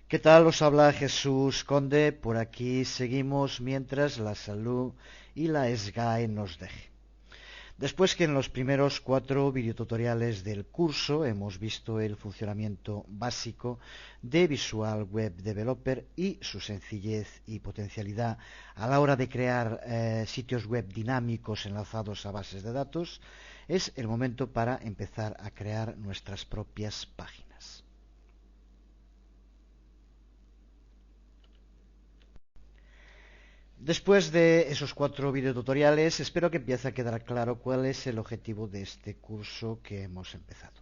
¿Qué tal? Os habla Jesús Conde. Por aquí seguimos mientras la salud y la SGAE nos deje. Después que en los primeros 4 videotutoriales del curso hemos visto el funcionamiento básico de Visual Web Developer y su sencillez y potencialidad a la hora de crear sitios web dinámicos enlazados a bases de datos, es el momento para empezar a crear nuestras propias páginas. Después de esos 4 videotutoriales, espero que empiece a quedar claro cuál es el objetivo de este curso que hemos empezado.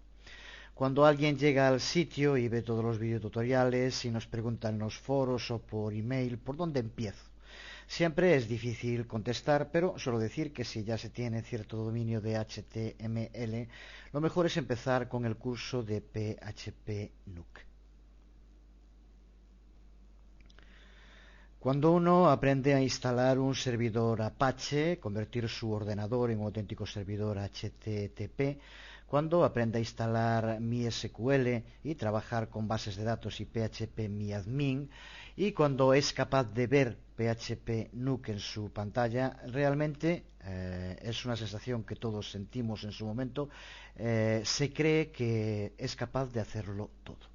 Cuando alguien llega al sitio y ve todos los videotutoriales y nos pregunta en los foros o por email por dónde empiezo, siempre es difícil contestar, pero suelo decir que si ya se tiene cierto dominio de HTML, lo mejor es empezar con el curso de PHP Nuke. Cuando uno aprende a instalar un servidor Apache, convertir su ordenador en un auténtico servidor HTTP, cuando aprende a instalar MySQL y trabajar con bases de datos y PHP y cuando es capaz de ver PHP Nuke en su pantalla, realmente es una sensación que todos sentimos en su momento. Se cree que es capaz de hacerlo todo.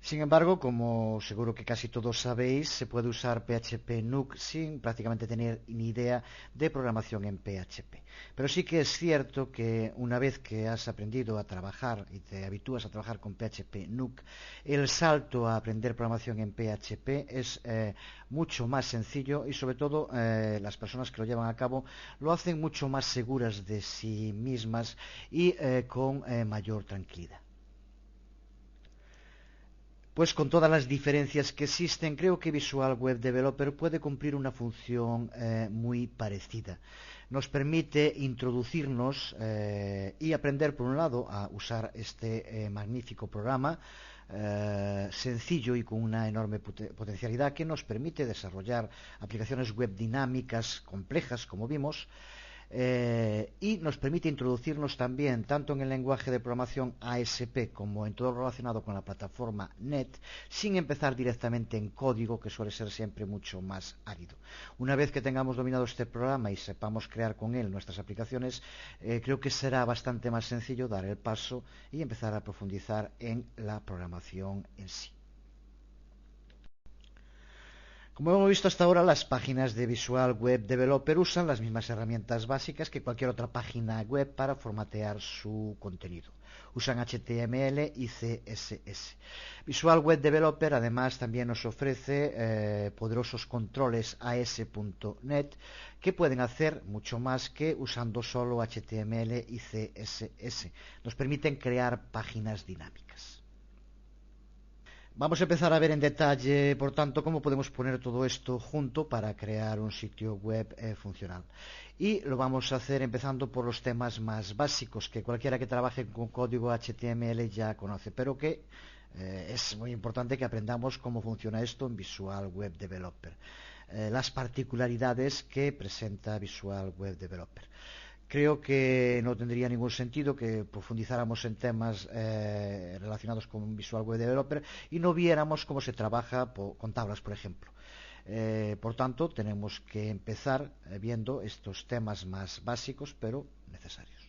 Sin embargo, como seguro que casi todos sabéis, se puede usar PHP Nuke sin prácticamente tener ni idea de programación en PHP. Pero sí que es cierto que una vez que has aprendido a trabajar y te habitúas a trabajar con PHP Nuke, el salto a aprender programación en PHP es mucho más sencillo y sobre todo las personas que lo llevan a cabo lo hacen mucho más seguras de sí mismas y con mayor tranquilidad. Pues con todas las diferencias que existen, creo que Visual Web Developer puede cumplir una función muy parecida. Nos permite introducirnos y aprender, por un lado, a usar este magnífico programa sencillo y con una enorme potencialidad que nos permite desarrollar aplicaciones web dinámicas complejas, como vimos, y nos permite introducirnos también tanto en el lenguaje de programación ASP como en todo lo relacionado con la plataforma NET sin empezar directamente en código, que suele ser siempre mucho más árido. Una vez que tengamos dominado este programa y sepamos crear con él nuestras aplicaciones, creo que será bastante más sencillo dar el paso y empezar a profundizar en la programación en sí. Como hemos visto hasta ahora, las páginas de Visual Web Developer usan las mismas herramientas básicas que cualquier otra página web para formatear su contenido. Usan HTML y CSS. Visual Web Developer además también nos ofrece poderosos controles AS.NET que pueden hacer mucho más que usando solo HTML y CSS. Nos permiten crear páginas dinámicas. Vamos a empezar a ver en detalle, por tanto, cómo podemos poner todo esto junto para crear un sitio web funcional. Y lo vamos a hacer empezando por los temas más básicos que cualquiera que trabaje con código HTML ya conoce, pero que es muy importante que aprendamos cómo funciona esto en Visual Web Developer. Las particularidades que presenta Visual Web Developer. Creo que no tendría ningún sentido que profundizáramos en temas relacionados con Visual Web Developer y no viéramos cómo se trabaja con tablas, por ejemplo. Por tanto, tenemos que empezar viendo estos temas más básicos, pero necesarios.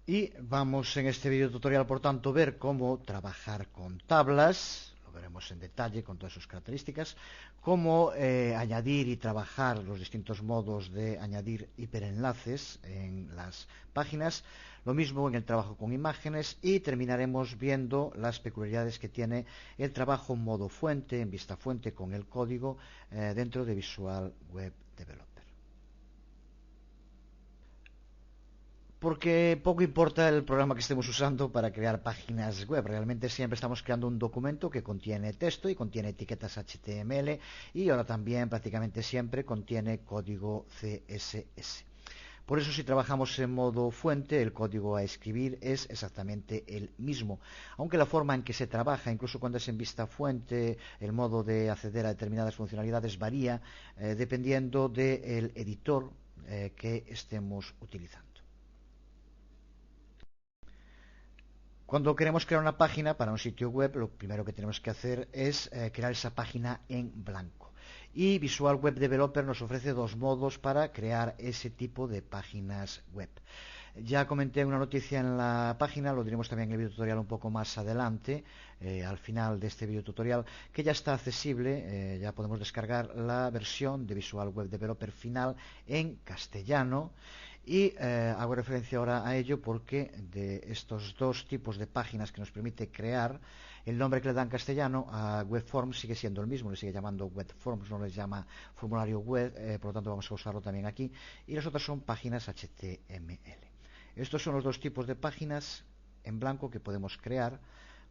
Y vamos en este video tutorial, por tanto, ver cómo trabajar con tablas. Lo veremos en detalle con todas sus características. Cómo añadir y trabajar los distintos modos de añadir hiperenlaces en las páginas. Lo mismo en el trabajo con imágenes. Y terminaremos viendo las peculiaridades que tiene el trabajo en modo fuente, en vista fuente, con el código dentro de Visual Web Developer. Porque poco importa el programa que estemos usando para crear páginas web. Realmente siempre estamos creando un documento que contiene texto y contiene etiquetas HTML y ahora también prácticamente siempre contiene código CSS. Por eso si trabajamos en modo fuente, el código a escribir es exactamente el mismo. Aunque la forma en que se trabaja, incluso cuando es en vista fuente, el modo de acceder a determinadas funcionalidades varía dependiendo del editor que estemos utilizando. Cuando queremos crear una página para un sitio web, lo primero que tenemos que hacer es crear esa página en blanco. Y Visual Web Developer nos ofrece dos modos para crear ese tipo de páginas web. Ya comenté una noticia en la página, lo diremos también en el video tutorial un poco más adelante, al final de este video tutorial, que ya está accesible, ya podemos descargar la versión de Visual Web Developer final en castellano. Y hago referencia ahora a ello porque de estos dos tipos de páginas que nos permite crear, el nombre que le da en castellano a Web Forms sigue siendo el mismo, le sigue llamando Web Forms, no les llama formulario web, por lo tanto vamos a usarlo también aquí. Y las otras son páginas HTML. Estos son los dos tipos de páginas en blanco que podemos crear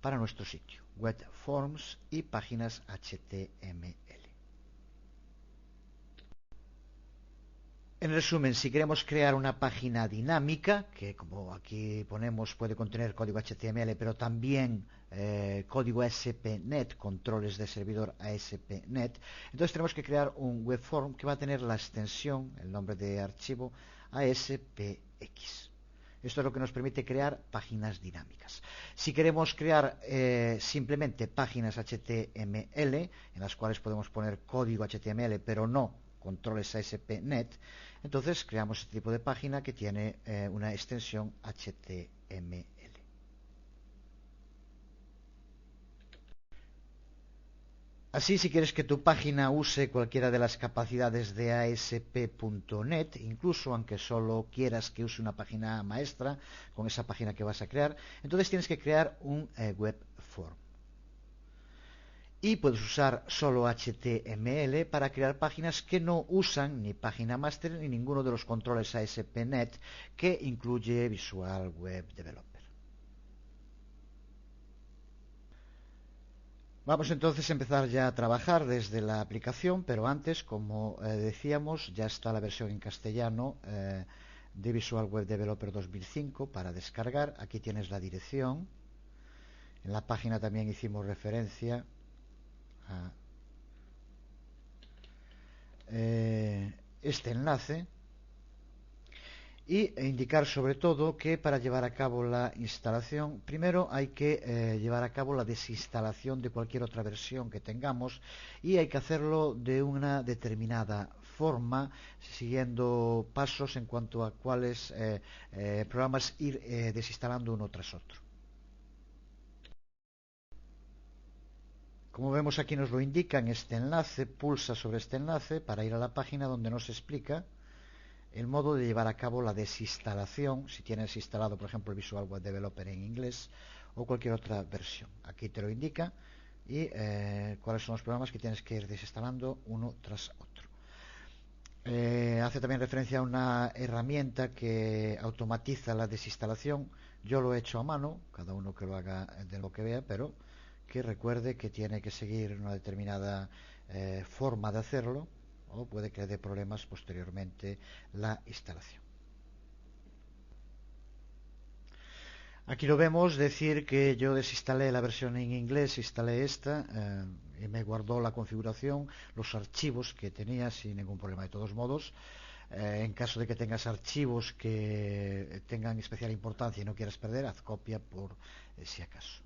para nuestro sitio, Web Forms y páginas HTML. En resumen, si queremos crear una página dinámica, que como aquí ponemos puede contener código HTML, pero también código ASP.NET, controles de servidor ASP.NET, entonces tenemos que crear un web form que va a tener la extensión, el nombre de archivo, ASPX. Esto es lo que nos permite crear páginas dinámicas. Si queremos crear simplemente páginas HTML, en las cuales podemos poner código HTML, pero no controles ASP.NET, entonces creamos este tipo de página que tiene una extensión HTML. Así, si quieres que tu página use cualquiera de las capacidades de ASP.NET, incluso aunque solo quieras que use una página maestra con esa página que vas a crear, entonces tienes que crear un web form. Y puedes usar solo HTML para crear páginas que no usan ni página master ni ninguno de los controles ASP.NET que incluye Visual Web Developer. Vamos entonces a empezar ya a trabajar desde la aplicación, pero antes, como decíamos, ya está la versión en castellano de Visual Web Developer 2005 para descargar. Aquí tienes la dirección. En la página también hicimos referencia a este enlace y indicar sobre todo que para llevar a cabo la instalación, primero hay que llevar a cabo la desinstalación de cualquier otra versión que tengamos y hay que hacerlo de una determinada forma, siguiendo pasos en cuanto a cuáles programas ir desinstalando uno tras otro. Como vemos aquí nos lo indica en este enlace, pulsa sobre este enlace para ir a la página donde nos explica el modo de llevar a cabo la desinstalación, si tienes instalado, por ejemplo, el Visual Web Developer en inglés o cualquier otra versión. Aquí te lo indica y cuáles son los programas que tienes que ir desinstalando uno tras otro. Hace también referencia a una herramienta que automatiza la desinstalación. Yo lo he hecho a mano, cada uno que lo haga de lo que vea, pero que recuerde que tiene que seguir una determinada forma de hacerlo o puede que le dé problemas posteriormente la instalación. Aquí lo vemos, decir que yo desinstalé la versión en inglés, instalé esta y me guardó la configuración, los archivos que tenía sin ningún problema. De todos modos, en caso de que tengas archivos que tengan especial importancia y no quieras perder, haz copia por si acaso.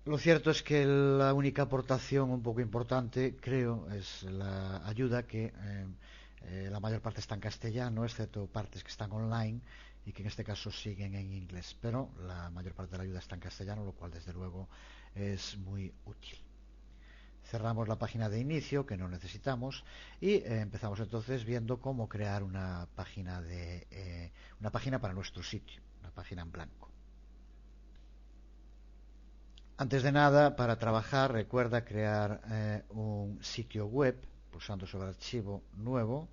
Lo cierto es que la única aportación un poco importante, creo, es la ayuda que la mayor parte está en castellano, excepto partes que están online y que en este caso siguen en inglés. Pero la mayor parte de la ayuda está en castellano, lo cual desde luego es muy útil. Cerramos la página de inicio que no necesitamos y empezamos entonces viendo cómo crear una página una página para nuestro sitio, una página en blanco. Antes de nada, para trabajar, recuerda crear un sitio web pulsando sobre archivo nuevo,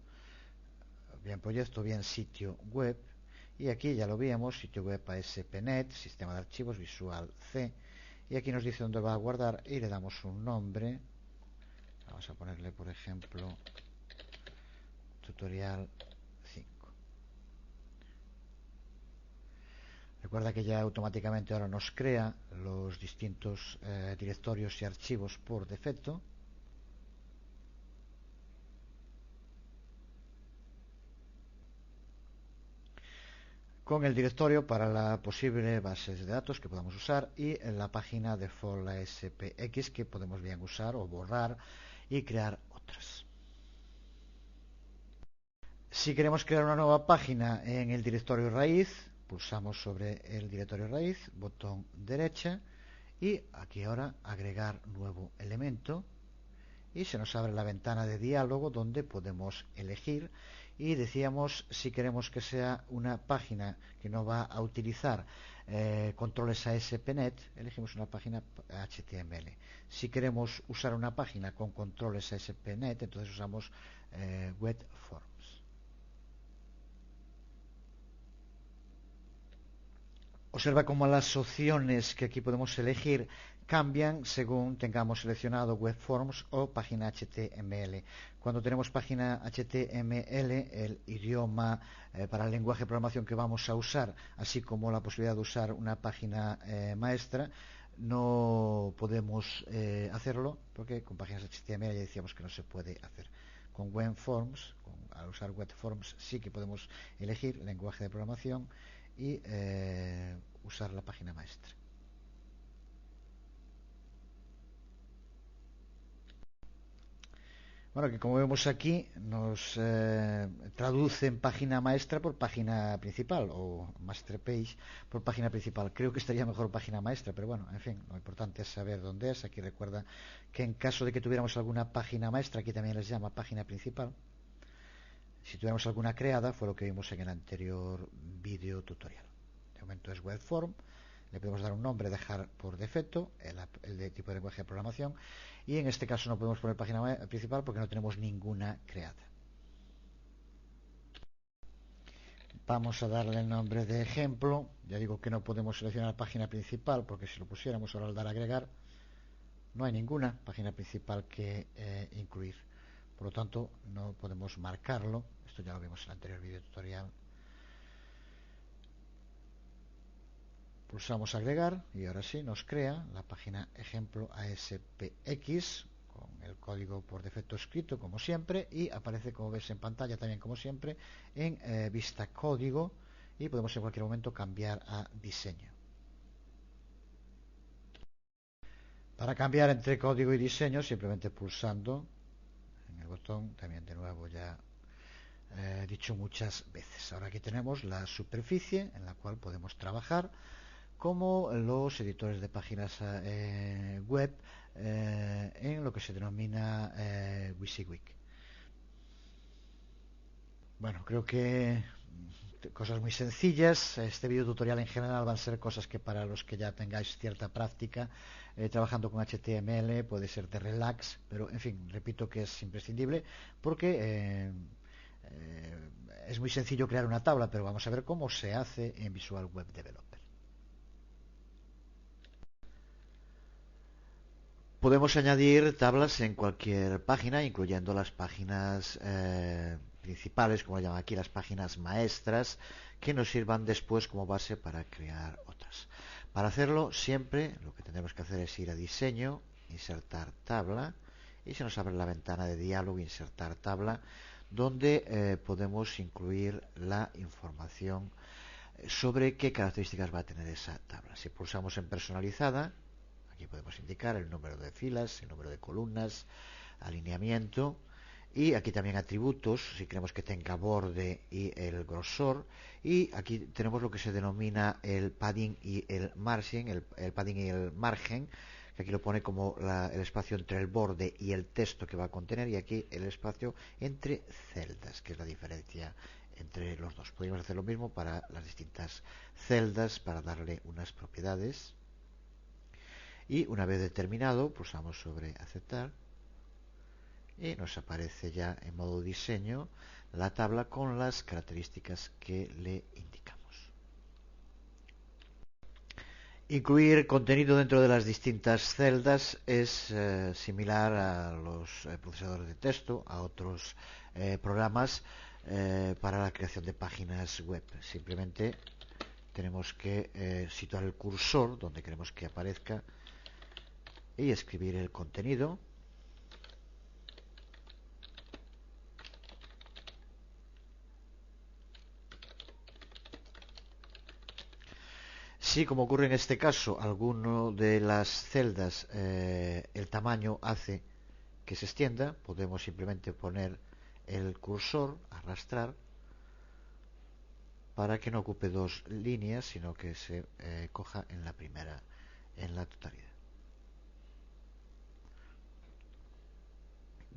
bien proyecto, bien sitio web. Y aquí ya lo vimos, sitio web ASP.NET, sistema de archivos Visual C. Y aquí nos dice dónde va a guardar y le damos un nombre. Vamos a ponerle, por ejemplo, tutorial 5. Recuerda que ya automáticamente ahora nos crea los distintos directorios y archivos por defecto. con el directorio para la posible base de datos que podamos usar y en la página default ASPX que podemos bien usar o borrar y crear otras. Si queremos crear una nueva página en el directorio raíz, pulsamos sobre el directorio raíz, botón derecha y aquí ahora agregar nuevo elemento y se nos abre la ventana de diálogo donde podemos elegir y decíamos si queremos que sea una página que no va a utilizar controles ASP.NET, elegimos una página HTML. Si queremos usar una página con controles ASP.NET, entonces usamos Web Forms. Observa cómo las opciones que aquí podemos elegir cambian según tengamos seleccionado Web Forms o página HTML. Cuando tenemos página HTML, el idioma para el lenguaje de programación que vamos a usar, así como la posibilidad de usar una página maestra, no podemos hacerlo porque con páginas HTML ya decíamos que no se puede hacer. Con Web Forms, al usar Web Forms sí que podemos elegir lenguaje de programación y usar la página maestra. Bueno, que como vemos aquí nos traduce en página maestra por página principal o master page por página principal. Creo que estaría mejor página maestra, pero bueno, en fin, lo importante es saber dónde es. Aquí recuerda que en caso de que tuviéramos alguna página maestra, aquí también les llama página principal. Si tuviéramos alguna creada, fue lo que vimos en el anterior vídeo tutorial. De momento es web form. Le podemos dar un nombre, dejar por defecto el de tipo de lenguaje de programación y en este caso no podemos poner página principal porque no tenemos ninguna creada. Vamos a darle el nombre de ejemplo. Ya digo que no podemos seleccionar la página principal porque si lo pusiéramos ahora al dar a agregar no hay ninguna página principal que incluir. Por lo tanto no podemos marcarlo. Esto ya lo vimos en el anterior vídeo tutorial. Pulsamos agregar y ahora sí nos crea la página ejemplo ASPX con el código por defecto escrito como siempre y aparece, como ves en pantalla también como siempre, en vista código y podemos en cualquier momento cambiar a diseño. Para cambiar entre código y diseño simplemente pulsando en el botón, también de nuevo ya dicho muchas veces. Ahora aquí tenemos la superficie en la cual podemos trabajar como los editores de páginas web en lo que se denomina WYSIWYG. Bueno, creo que cosas muy sencillas. Este video tutorial en general van a ser cosas que para los que ya tengáis cierta práctica trabajando con HTML puede ser de relax, pero en fin, repito que es imprescindible porque es muy sencillo crear una tabla, pero vamos a ver cómo se hace en Visual Web Developer. Podemos añadir tablas en cualquier página, incluyendo las páginas principales, como llaman aquí, las páginas maestras, que nos sirvan después como base para crear otras. Para hacerlo, siempre lo que tendremos que hacer es ir a diseño, insertar tabla, y se nos abre la ventana de diálogo, insertar tabla, donde podemos incluir la información sobre qué características va a tener esa tabla. Si pulsamos en personalizada, aquí podemos indicar el número de filas, el número de columnas, alineamiento y aquí también atributos, si queremos que tenga borde y el grosor. Y aquí tenemos lo que se denomina el padding y el margin, el padding y el margen, que aquí lo pone como el espacio entre el borde y el texto que va a contener y aquí el espacio entre celdas, que es la diferencia entre los dos. Podemos hacer lo mismo para las distintas celdas para darle unas propiedades. Y una vez determinado, pulsamos sobre aceptar y nos aparece ya en modo diseño la tabla con las características que le indicamos. Incluir contenido dentro de las distintas celdas es similar a los procesadores de texto, a otros programas para la creación de páginas web. Simplemente tenemos que situar el cursor donde queremos que aparezca y escribir el contenido. Si, como ocurre en este caso, alguno de las celdas el tamaño hace que se extienda, podemos simplemente poner el cursor, arrastrar, para que no ocupe dos líneas, sino que se coja en la primera, en la totalidad.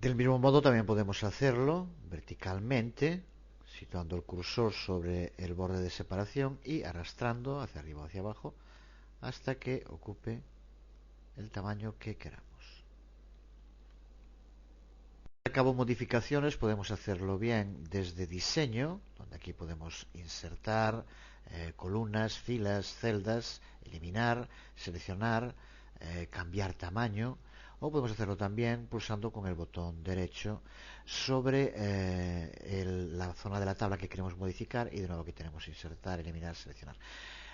Del mismo modo también podemos hacerlo verticalmente, situando el cursor sobre el borde de separación y arrastrando hacia arriba o hacia abajo hasta que ocupe el tamaño que queramos. A cabo modificaciones podemos hacerlo bien desde diseño, donde aquí podemos insertar columnas, filas, celdas, eliminar, seleccionar, cambiar tamaño, o podemos hacerlo también pulsando con el botón derecho sobre la zona de la tabla que queremos modificar y de nuevo aquí tenemos insertar, eliminar, seleccionar.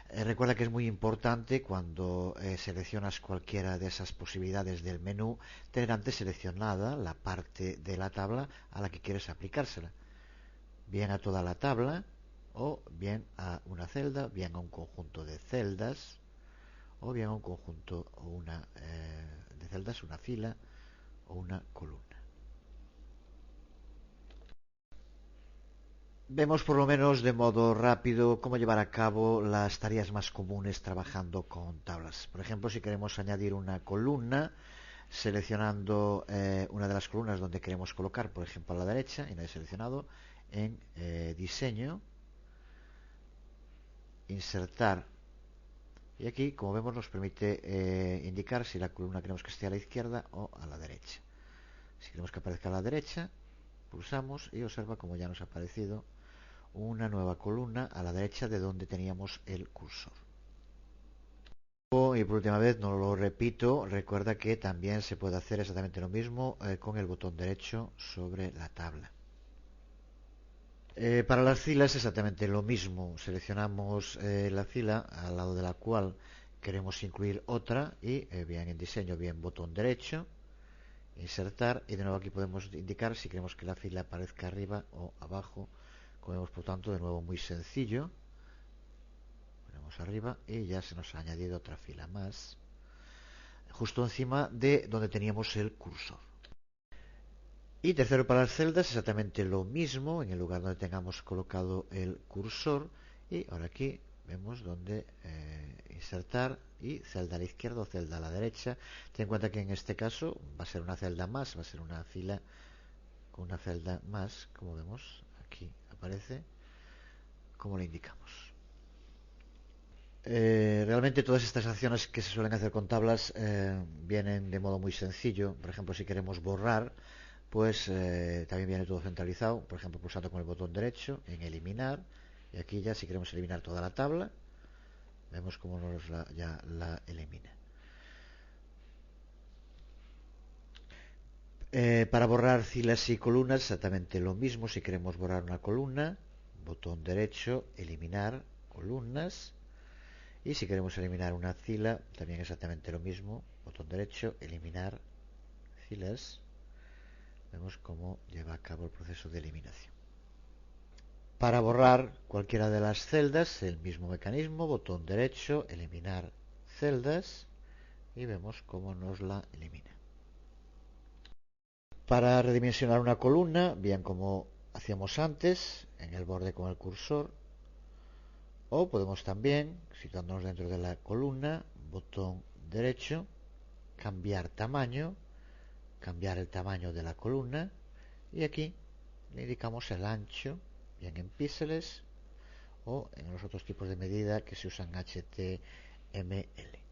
Recuerda que es muy importante cuando seleccionas cualquiera de esas posibilidades del menú tener antes seleccionada la parte de la tabla a la que quieres aplicársela, bien a toda la tabla o bien a una celda, bien a un conjunto de celdas o bien a un conjunto o una de celdas, una fila o una columna. Vemos por lo menos de modo rápido cómo llevar a cabo las tareas más comunes trabajando con tablas. Por ejemplo, si queremos añadir una columna, seleccionando una de las columnas donde queremos colocar, por ejemplo a la derecha, y no he seleccionado, en diseño, insertar, y aquí, como vemos, nos permite indicar si la columna queremos que esté a la izquierda o a la derecha. Si queremos que aparezca a la derecha, pulsamos y observa como ya nos ha aparecido una nueva columna a la derecha de donde teníamos el cursor. Y por última vez, no lo repito, recuerda que también se puede hacer exactamente lo mismo con el botón derecho sobre la tabla. Para las filas exactamente lo mismo. Seleccionamos la fila al lado de la cual queremos incluir otra y bien en diseño, bien botón derecho, insertar y de nuevo aquí podemos indicar si queremos que la fila aparezca arriba o abajo. Como vemos, por tanto, de nuevo muy sencillo. Ponemos arriba y ya se nos ha añadido otra fila más justo encima de donde teníamos el cursor. Y tercero, para las celdas exactamente lo mismo, en el lugar donde tengamos colocado el cursor. Y ahora aquí vemos donde insertar y celda a la izquierda o celda a la derecha. Ten en cuenta que en este caso va a ser una celda más, va a ser una fila con una celda más, como vemos aquí aparece, como le indicamos. Realmente todas estas acciones que se suelen hacer con tablas vienen de modo muy sencillo. Por ejemplo, si queremos borrar, pues también viene todo centralizado, por ejemplo pulsando con el botón derecho en eliminar, y aquí ya si queremos eliminar toda la tabla vemos cómo ya la elimina. Para borrar filas y columnas exactamente lo mismo. Si queremos borrar una columna, botón derecho, eliminar columnas, y si queremos eliminar una fila también exactamente lo mismo, botón derecho, eliminar filas. Vemos cómo lleva a cabo el proceso de eliminación. Para borrar cualquiera de las celdas, el mismo mecanismo, botón derecho, eliminar celdas, y vemos cómo nos la elimina. Para redimensionar una columna, bien como hacíamos antes, en el borde con el cursor, o podemos también, situándonos dentro de la columna, botón derecho, cambiar tamaño, cambiar el tamaño de la columna, y aquí le indicamos el ancho, bien en píxeles, o en los otros tipos de medida que se usan HTML.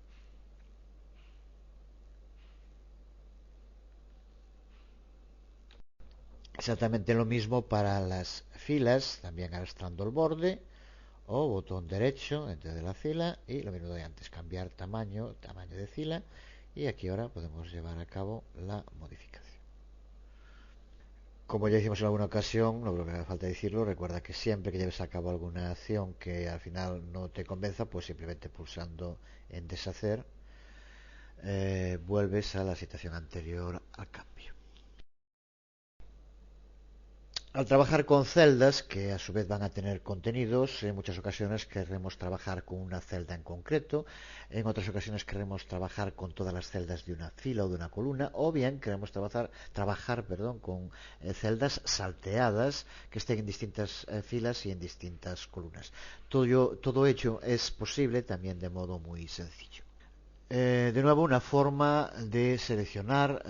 Exactamente lo mismo para las filas, también arrastrando el borde o botón derecho dentro de la fila y lo mismo de antes, cambiar tamaño de fila, y aquí ahora podemos llevar a cabo la modificación. Como ya hicimos en alguna ocasión, no creo que haga falta decirlo, recuerda que siempre que lleves a cabo alguna acción que al final no te convenza, pues simplemente pulsando en deshacer vuelves a la situación anterior al cambio. Al trabajar con celdas, que a su vez van a tener contenidos, en muchas ocasiones querremos trabajar con una celda en concreto, en otras ocasiones queremos trabajar con todas las celdas de una fila o de una columna, o bien queremos trabajar con celdas salteadas que estén en distintas filas y en distintas columnas. Todo ello es posible también de modo muy sencillo. De nuevo, una forma de seleccionar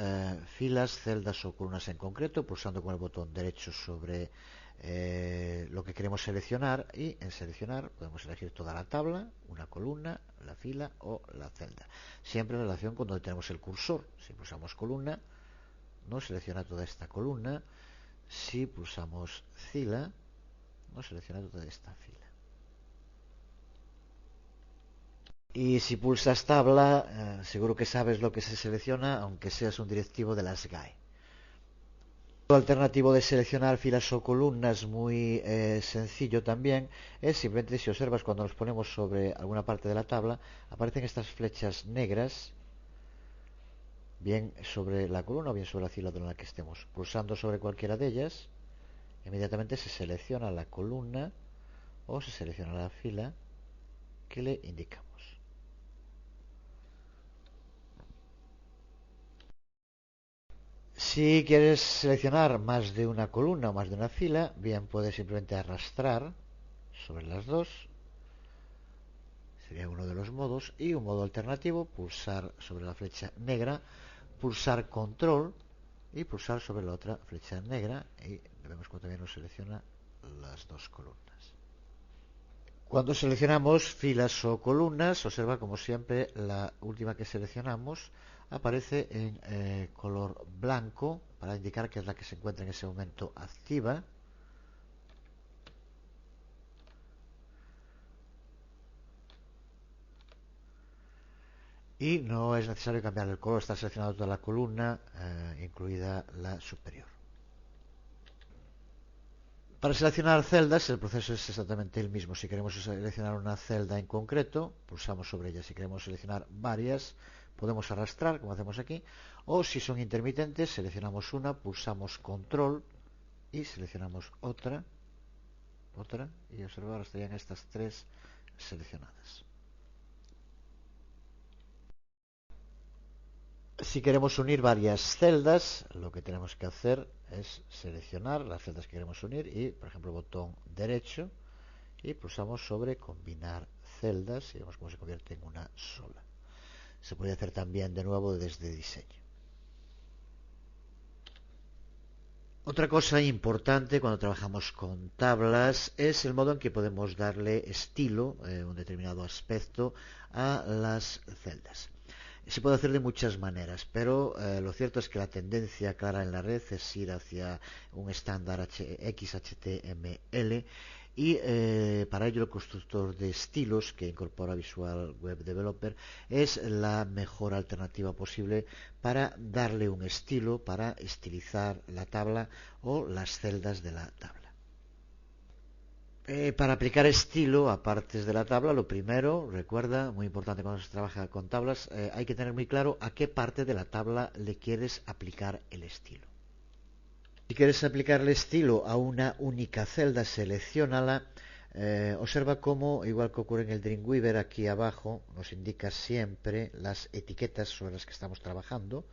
filas, celdas o columnas en concreto, pulsando con el botón derecho sobre lo que queremos seleccionar, y en seleccionar podemos elegir toda la tabla, una columna, la fila o la celda. Siempre en relación con donde tenemos el cursor. Si pulsamos columna, nos selecciona toda esta columna. Si pulsamos fila, nos selecciona toda esta fila. Y si pulsas tabla, seguro que sabes lo que se selecciona, aunque seas un directivo de las GAE. El alternativo de seleccionar filas o columnas, muy sencillo también, es simplemente, si observas, cuando nos ponemos sobre alguna parte de la tabla, aparecen estas flechas negras, bien sobre la columna o bien sobre la fila en la que estemos. Pulsando sobre cualquiera de ellas, inmediatamente se selecciona la columna o se selecciona la fila que le indicamos. Si quieres seleccionar más de una columna o más de una fila, bien puedes simplemente arrastrar sobre las dos, sería uno de los modos, y un modo alternativo, pulsar sobre la flecha negra, pulsar control y pulsar sobre la otra flecha negra, y vemos como también nos selecciona las dos columnas. Cuando seleccionamos filas o columnas, observa como siempre la última que seleccionamos aparece en color blanco para indicar que es la que se encuentra en ese momento activa. Y no es necesario cambiar el color, está seleccionado toda la columna, incluida la superior. Para seleccionar celdas, el proceso es exactamente el mismo. Si queremos seleccionar una celda en concreto, pulsamos sobre ella. Si queremos seleccionar varias, podemos arrastrar, como hacemos aquí. O si son intermitentes, seleccionamos una, pulsamos control y seleccionamos otra, y observar, estarían estas tres seleccionadas. Si queremos unir varias celdas, lo que tenemos que hacer es seleccionar las celdas que queremos unir y, por ejemplo, botón derecho, y pulsamos sobre combinar celdas y vemos cómo se convierte en una sola. Se puede hacer también de nuevo desde diseño. Otra cosa importante cuando trabajamos con tablas es el modo en que podemos darle estilo, un determinado aspecto a las celdas. Se puede hacer de muchas maneras, pero lo cierto es que la tendencia clara en la red es ir hacia un estándar XHTML, y para ello el constructor de estilos que incorpora Visual Web Developer es la mejor alternativa posible para darle un estilo, para estilizar la tabla o las celdas de la tabla. Para aplicar estilo a partes de la tabla, lo primero, recuerda, muy importante cuando se trabaja con tablas, hay que tener muy claro a qué parte de la tabla le quieres aplicar el estilo. Si quieres aplicar el estilo a una única celda, selecciónala. Observa cómo, igual que ocurre en el Dreamweaver, aquí abajo nos indica siempre las etiquetas sobre las que estamos trabajando.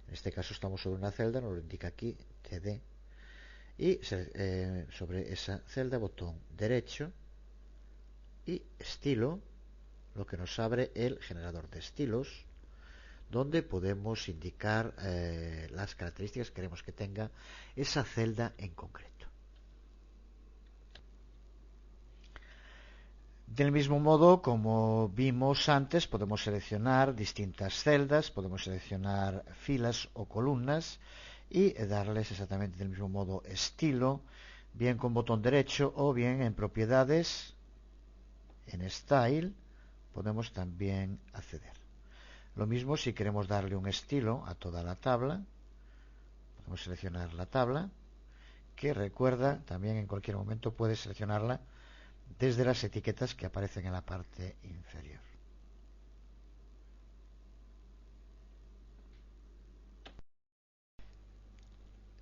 En este caso estamos sobre una celda, nos lo indica aquí, TD. Y sobre esa celda, botón derecho y estilo, lo que nos abre el generador de estilos, donde podemos indicar las características que queremos que tenga esa celda en concreto. Del mismo modo, como vimos antes, podemos seleccionar distintas celdas, podemos seleccionar filas o columnas y darles exactamente del mismo modo estilo, bien con botón derecho o bien en propiedades, en Style, podemos también acceder. Lo mismo si queremos darle un estilo a toda la tabla, podemos seleccionar la tabla, que recuerda, también en cualquier momento puedes seleccionarla desde las etiquetas que aparecen en la parte inferior.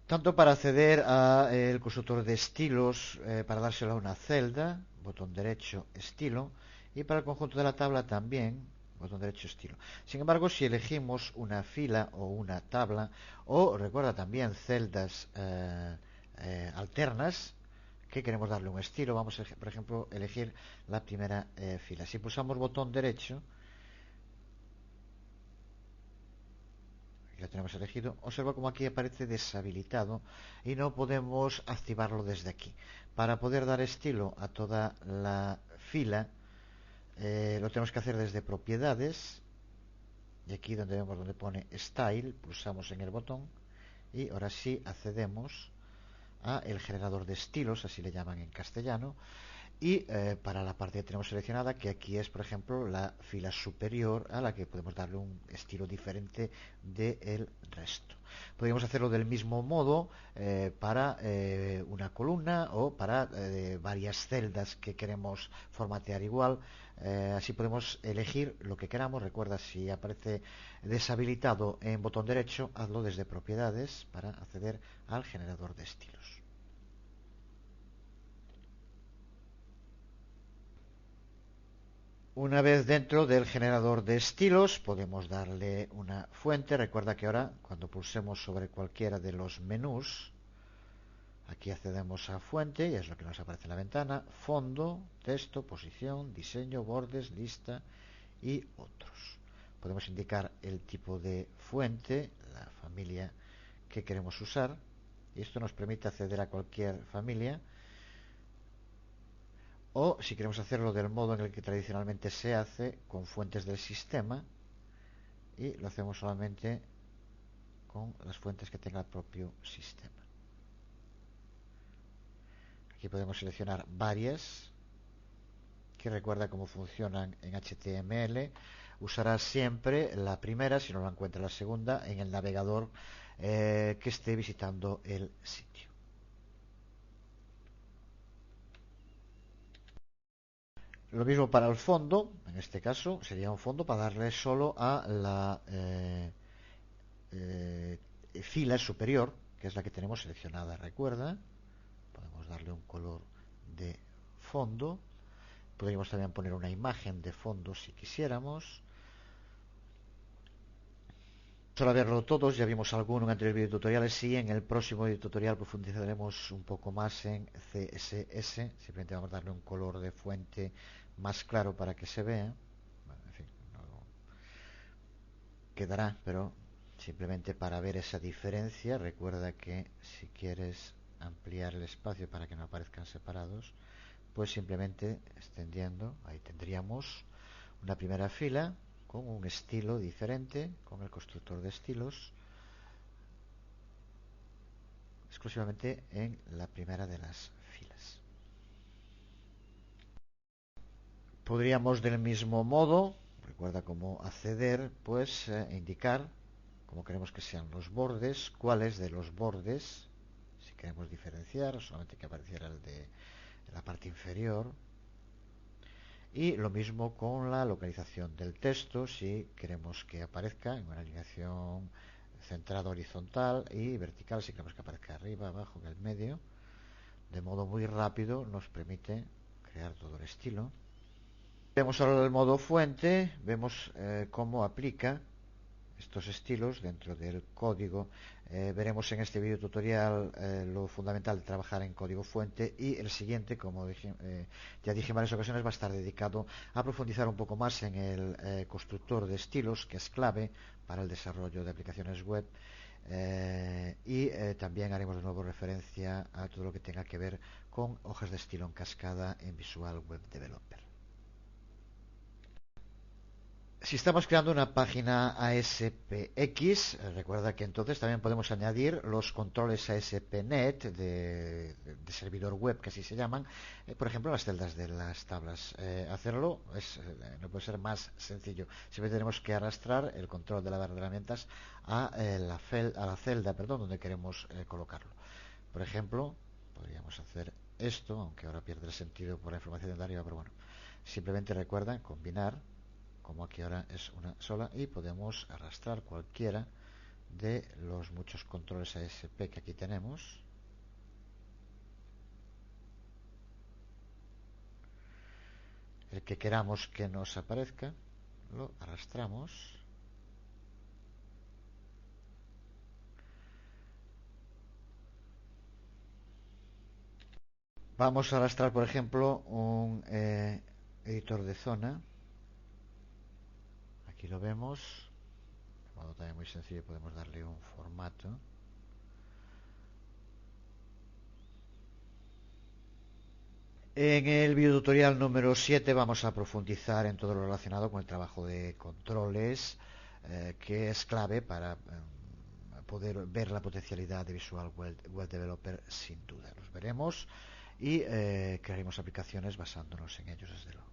Tanto para acceder al constructor de estilos, para dárselo a una celda, botón derecho, estilo, y para el conjunto de la tabla también, botón derecho, estilo. Sin embargo, si elegimos una fila o una tabla, o recuerda también celdas alternas, que queremos darle un estilo, vamos a, por ejemplo, elegir la primera fila. Si pulsamos botón derecho, ya tenemos elegido, observa como aquí aparece deshabilitado y no podemos activarlo desde aquí. Para poder dar estilo a toda la fila, lo tenemos que hacer desde propiedades, y aquí donde vemos donde pone Style, pulsamos en el botón y ahora sí accedemos a el generador de estilos, así le llaman en castellano. Y para la parte que tenemos seleccionada, que aquí es, por ejemplo, la fila superior a la que podemos darle un estilo diferente del resto. Podríamos hacerlo del mismo modo para una columna o para varias celdas que queremos formatear igual. Así podemos elegir lo que queramos. Recuerda, si aparece deshabilitado en botón derecho, hazlo desde propiedades para acceder al generador de estilos. Una vez dentro del generador de estilos, podemos darle una fuente. Recuerda que ahora, cuando pulsemos sobre cualquiera de los menús, aquí accedemos a fuente y es lo que nos aparece en la ventana: fondo, texto, posición, diseño, bordes, lista y otros. Podemos indicar el tipo de fuente, la familia que queremos usar, y esto nos permite acceder a cualquier familia. O si queremos hacerlo del modo en el que tradicionalmente se hace, con fuentes del sistema, y lo hacemos solamente con las fuentes que tenga el propio sistema. Aquí podemos seleccionar varias, que recuerda cómo funcionan en HTML. Usará siempre la primera, si no la encuentra la segunda, en el navegador que esté visitando el sitio. Lo mismo para el fondo, en este caso sería un fondo para darle solo a la fila superior, que es la que tenemos seleccionada. Recuerda, podemos darle un color de fondo. Podríamos también poner una imagen de fondo si quisiéramos. Solo verlo todos, ya vimos alguno en anteriores videotutoriales, y en el próximo videotutorial profundizaremos un poco más en CSS. Simplemente vamos a darle un color de fuente más claro para que se vea. Bueno, en fin, no quedará, pero simplemente para ver esa diferencia. Recuerda que si quieres ampliar el espacio para que no aparezcan separados, pues simplemente extendiendo, ahí tendríamos una primera fila con un estilo diferente, con el constructor de estilos, exclusivamente en la primera de las filas. Podríamos del mismo modo, recuerda cómo acceder, pues indicar cómo queremos que sean los bordes, cuáles de los bordes, si queremos diferenciar, solamente que apareciera el de la parte inferior. Y lo mismo con la localización del texto, si queremos que aparezca en una alineación centrada horizontal y vertical, si queremos que aparezca arriba, abajo, en el medio. De modo muy rápido nos permite crear todo el estilo. Vemos ahora el modo fuente, vemos cómo aplica estos estilos dentro del código. Veremos en este video tutorial lo fundamental de trabajar en código fuente, y el siguiente, como ya dije en varias ocasiones, va a estar dedicado a profundizar un poco más en el constructor de estilos, que es clave para el desarrollo de aplicaciones web. Y también haremos de nuevo referencia a todo lo que tenga que ver con hojas de estilo en cascada en Visual Web Developer. Si estamos creando una página ASPX, recuerda que entonces también podemos añadir los controles ASP.NET de servidor web, que así se llaman, por ejemplo, las celdas de las tablas. Hacerlo no puede ser más sencillo. Siempre tenemos que arrastrar el control de la barra de herramientas a la celda, donde queremos colocarlo. Por ejemplo, podríamos hacer esto, aunque ahora pierde el sentido por la información de arriba, pero bueno, simplemente recuerda combinar, como aquí ahora es una sola, y podemos arrastrar cualquiera de los muchos controles ASP que aquí tenemos. El que queramos que nos aparezca, lo arrastramos. Vamos a arrastrar, por ejemplo, un editor de zona. Aquí lo vemos. De modo también muy sencillo, podemos darle un formato. En el videotutorial número 7 vamos a profundizar en todo lo relacionado con el trabajo de controles, que es clave para poder ver la potencialidad de Visual Web Developer sin duda. Los veremos y crearemos aplicaciones basándonos en ellos, desde luego.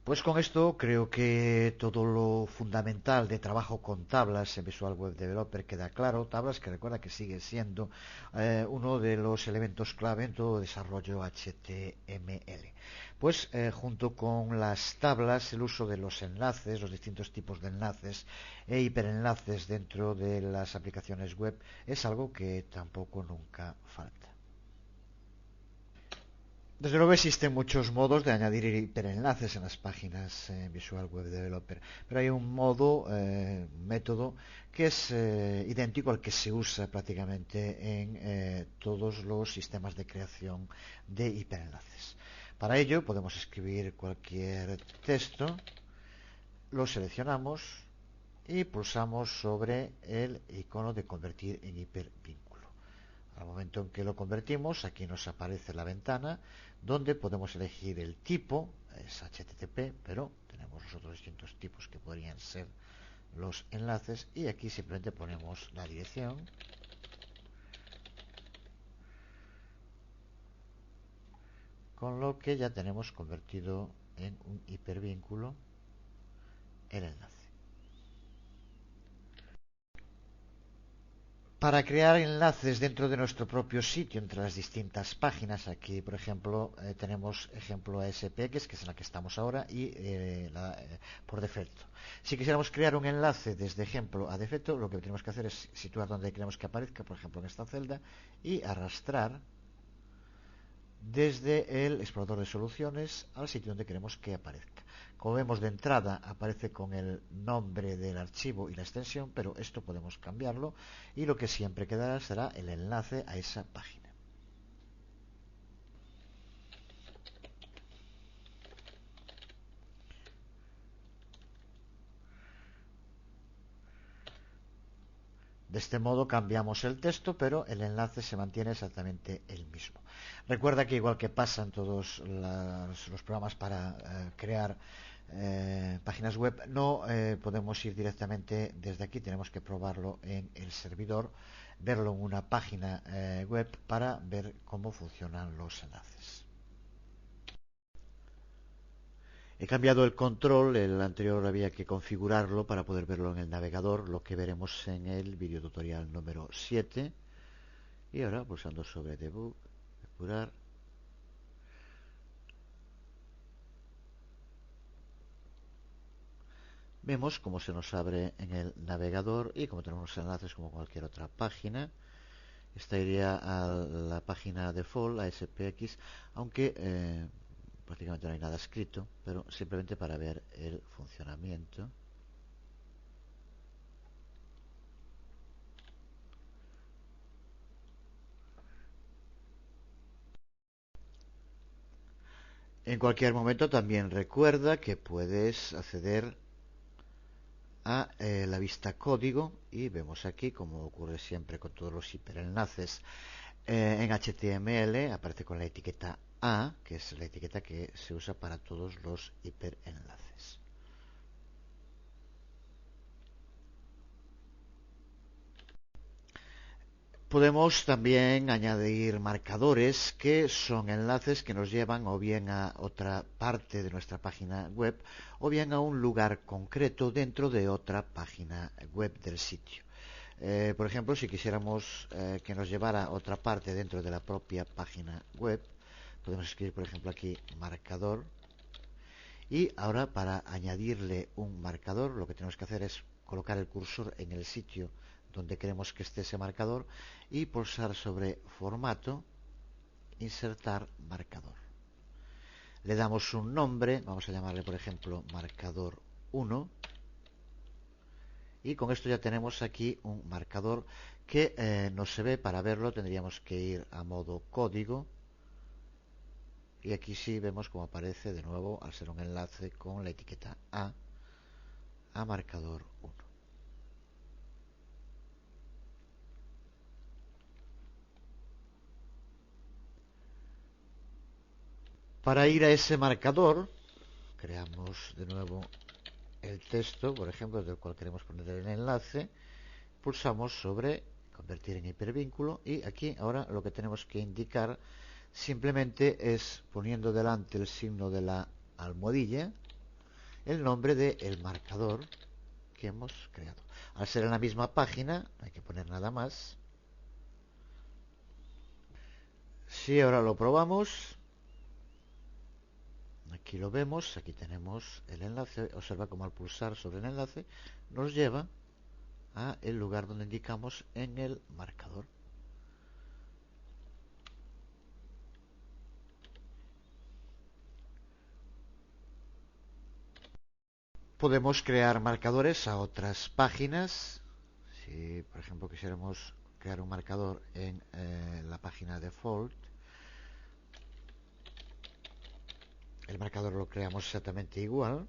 Pues con esto creo que todo lo fundamental de trabajo con tablas en Visual Web Developer queda claro. Tablas que recuerda que sigue siendo uno de los elementos clave en todo desarrollo HTML. Pues junto con las tablas, el uso de los enlaces, los distintos tipos de enlaces e hiperenlaces dentro de las aplicaciones web es algo que tampoco nunca falta. Desde luego existen muchos modos de añadir hiperenlaces en las páginas Visual Web Developer, pero hay un método que es idéntico al que se usa prácticamente en todos los sistemas de creación de hiperenlaces. Para ello podemos escribir cualquier texto, lo seleccionamos y pulsamos sobre el icono de convertir en hipervínculo. Al momento en que lo convertimos, aquí nos aparece la ventana donde podemos elegir el tipo, es HTTP, pero tenemos los otros distintos tipos que podrían ser los enlaces, y aquí simplemente ponemos la dirección, con lo que ya tenemos convertido en un hipervínculo el enlace. Para crear enlaces dentro de nuestro propio sitio entre las distintas páginas, aquí por ejemplo tenemos ejemplo ASPX, que es en la que estamos ahora, y por defecto. Si quisiéramos crear un enlace desde ejemplo a defecto, lo que tenemos que hacer es situar donde queremos que aparezca, por ejemplo en esta celda, y arrastrar desde el explorador de soluciones al sitio donde queremos que aparezca. Como vemos, de entrada aparece con el nombre del archivo y la extensión, pero esto podemos cambiarlo y lo que siempre quedará será el enlace a esa página. De este modo cambiamos el texto, pero el enlace se mantiene exactamente el mismo. Recuerda que igual que pasa en todos los programas para crear páginas web, no podemos ir directamente desde aquí, tenemos que probarlo en el servidor, verlo en una página web para ver cómo funcionan los enlaces. He cambiado el control, el anterior había que configurarlo para poder verlo en el navegador, lo que veremos en el video tutorial número 7. Y ahora pulsando sobre debug, depurar, vemos cómo se nos abre en el navegador y como tenemos enlaces como cualquier otra página. Esta iría a la página default, a SPX, aunque prácticamente no hay nada escrito, pero simplemente para ver el funcionamiento. En cualquier momento también recuerda que puedes acceder a la vista código y vemos aquí, como ocurre siempre con todos los hiperenlaces en HTML, aparece con la etiqueta A, que es la etiqueta que se usa para todos los hiperenlaces. Podemos también añadir marcadores, que son enlaces que nos llevan o bien a otra parte de nuestra página web o bien a un lugar concreto dentro de otra página web del sitio. Por ejemplo, si quisiéramos que nos llevara a otra parte dentro de la propia página web, podemos escribir, por ejemplo, aquí marcador Y ahora, para añadirle un marcador, lo que tenemos que hacer es colocar el cursor en el sitio donde queremos que esté ese marcador y pulsar sobre formato, insertar marcador. Le damos un nombre, vamos a llamarle por ejemplo marcador 1, y con esto ya tenemos aquí un marcador que no se ve. Para verlo tendríamos que ir a modo código, y aquí sí vemos cómo aparece de nuevo, al ser un enlace con la etiqueta a marcador 1. Para ir a ese marcador, creamos de nuevo el texto, por ejemplo, del cual queremos poner el enlace, pulsamos sobre convertir en hipervínculo, y aquí ahora lo que tenemos que indicar simplemente es, poniendo delante el signo de la almohadilla, el nombre del marcador que hemos creado. Al ser en la misma página, no hay que poner nada más. Si ahora lo probamos, aquí lo vemos, aquí tenemos el enlace. Observa cómo al pulsar sobre el enlace nos lleva a el lugar donde indicamos en el marcador. Podemos crear marcadores a otras páginas. Si por ejemplo quisiéramos crear un marcador en la página default, el marcador lo creamos exactamente igual.